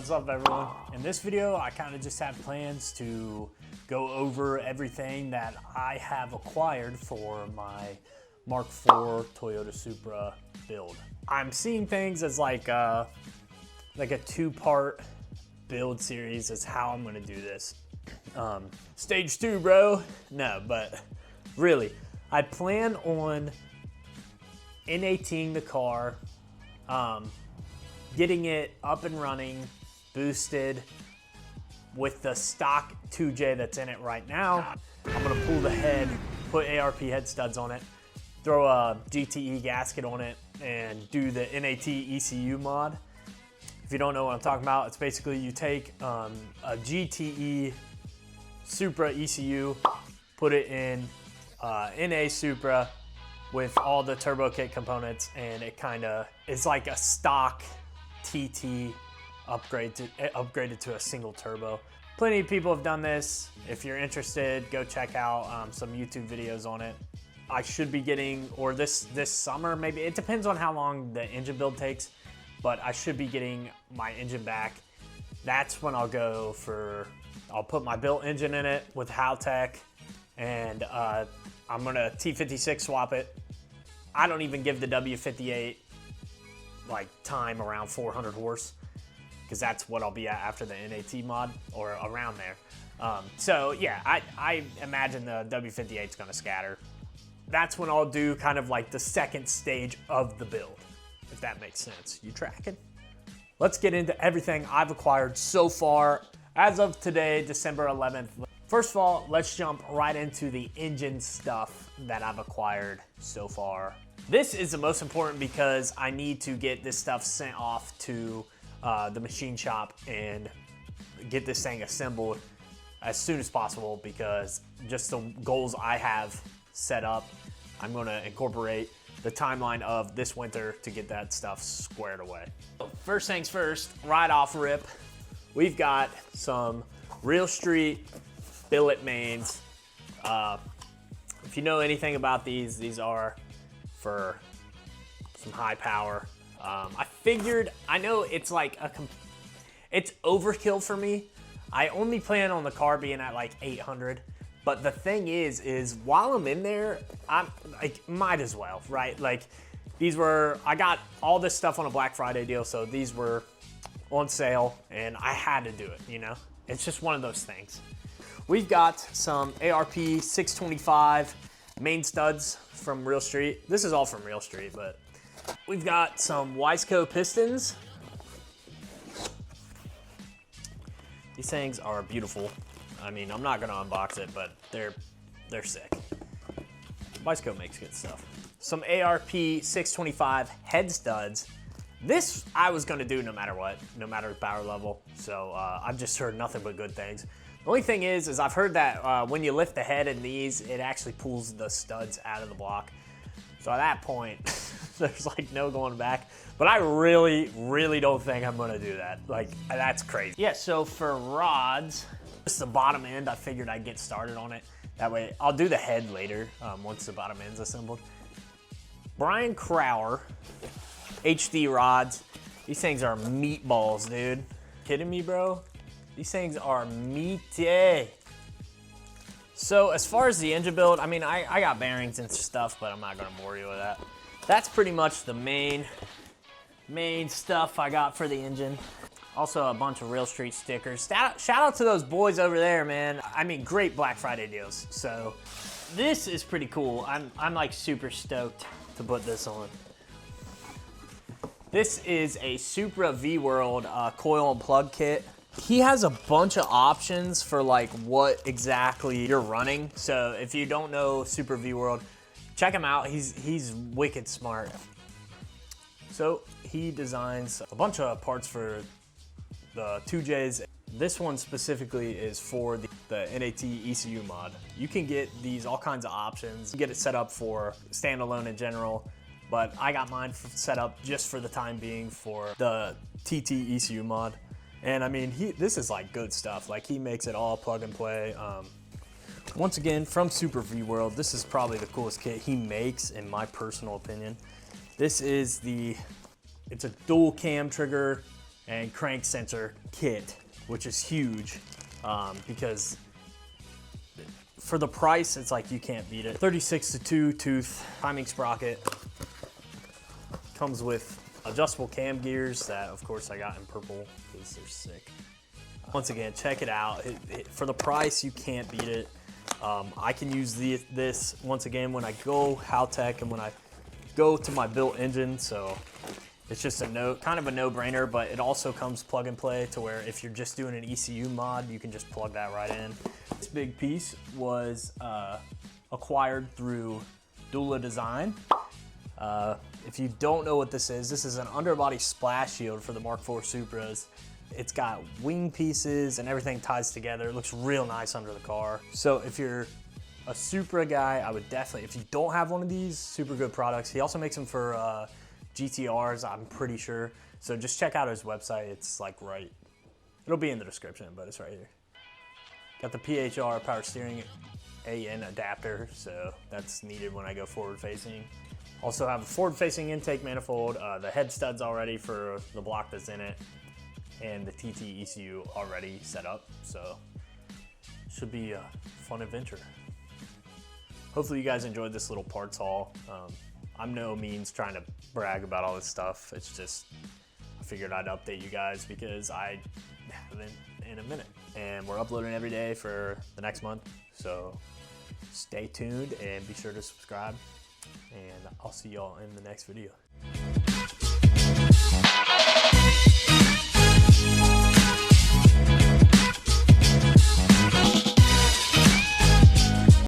What's up, everyone? In this video, I kind of just have plans to go over everything that I have acquired for my Mark IV Toyota Supra build. I'm seeing things as like a two-part build series is how I'm gonna do this. Stage 2, bro. No, but really, I plan on NATing the car, getting it up and running, boosted with the stock 2J that's in it right now. I'm gonna pull the head, put ARP head studs on it, throw a GTE gasket on it, and do the NAT ECU mod. If you don't know what I'm talking about, it's basically you take a GTE Supra ECU, put it in NA Supra with all the turbo kit components, and it kind of is like a stock TT upgraded to a single turbo. Plenty of people have done this. If you're interested, go check out some YouTube videos on it. I should be getting, or this summer maybe, it depends on how long the engine build takes, but I should be getting my engine back. That's when I'll put my built engine in it with Haltech, and I'm gonna T56 swap it. I don't even give the W58 like time around 400 horse, because that's what I'll be at after the NAT mod, or around there. So yeah, I imagine the W58 is gonna scatter. That's when I'll do kind of like the second stage of the build, if that makes sense. You tracking? Let's get into everything I've acquired so far as of today, December 11th. First of all, let's jump right into the engine stuff that I've acquired so far. This is the most important because I need to get this stuff sent off to the machine shop and get this thing assembled as soon as possible, because just the goals I have set up, I'm gonna incorporate the timeline of this winter to get that stuff squared away. First things first, right off rip, we've got some Real Street billet mains. If you know anything about these are for some high power. I know it's like it's overkill for me. I only plan on the car being at like 800, but the thing is while I'm in there, I'm like, might as well, right? Like I got all this stuff on a Black Friday deal, so these were on sale and I had to do it, you know? It's just one of those things. We've got some ARP 625 main studs from Real Street. This is all from Real Street, but we've got some Wiseco pistons. These things are beautiful. I mean, I'm not gonna unbox it, but they're sick. Wiseco makes good stuff. Some ARP 625 head studs. This I was gonna do no matter what, no matter the power level. So I've just heard nothing but good things. The only thing is I've heard that when you lift the head in these, it actually pulls the studs out of the block. So at that point, there's like no going back. But I really, really don't think I'm gonna do that. Like, that's crazy. Yeah, so for rods, just the bottom end, I figured I'd get started on it. That way, I'll do the head later, once the bottom end's assembled. Brian Crower, HD rods. These things are meatballs, dude. Kidding me, bro? These things are meaty. So as far as the engine build, I mean, I got bearings and stuff, but I'm not gonna bore you with that. That's pretty much the main stuff I got for the engine. Also a bunch of Real Street stickers. Shout out to those boys over there, man. I mean, great Black Friday deals. So this is pretty cool. I'm like super stoked to put this on. This is a Supra V-World coil and plug kit. He has a bunch of options for like what exactly you're running. So if you don't know Supra V-World, check him out. He's wicked smart. So he designs a bunch of parts for the 2Js. This one specifically is for the NAT ECU mod. You can get these all kinds of options. You get it set up for standalone in general, but I got mine set up just for the time being for the TT ECU mod. And I mean, this is like good stuff. Like, he makes it all plug and play. Once again, from Supra V-World, this is probably the coolest kit he makes, in my personal opinion. This is it's a dual cam trigger and crank sensor kit, which is huge because for the price, it's like you can't beat it. 36-2 tooth timing sprocket. Comes with adjustable cam gears that, of course, I got in purple because they're sick. Once again, check it out. For the price, you can't beat it. I can use this once again when I go Haltech and when I go to my built engine, so it's just kind of a no-brainer, but it also comes plug and play to where if you're just doing an ECU mod, you can just plug that right in. This big piece was acquired through Dula Design. If you don't know what this is an underbody splash shield for the Mark IV Supras. It's got wing pieces and everything ties together. It looks real nice under the car. So if you're a Supra guy, I would definitely, if you don't have one of these, super good products. He also makes them for GTRs, I'm pretty sure. So just check out his website. It's like right, it'll be in the description, but it's right here. Got the PHR power steering AN adapter, so that's needed when I go forward facing. Also have a forward facing intake manifold, the head studs already for the block that's in it, and the TT ECU already set up, so should be a fun adventure. Hopefully you guys enjoyed this little parts haul. I'm no means trying to brag about all this stuff. It's just, I figured I'd update you guys because I haven't in a minute. And we're uploading every day for the next month, so stay tuned and be sure to subscribe. And I'll see y'all in the next video.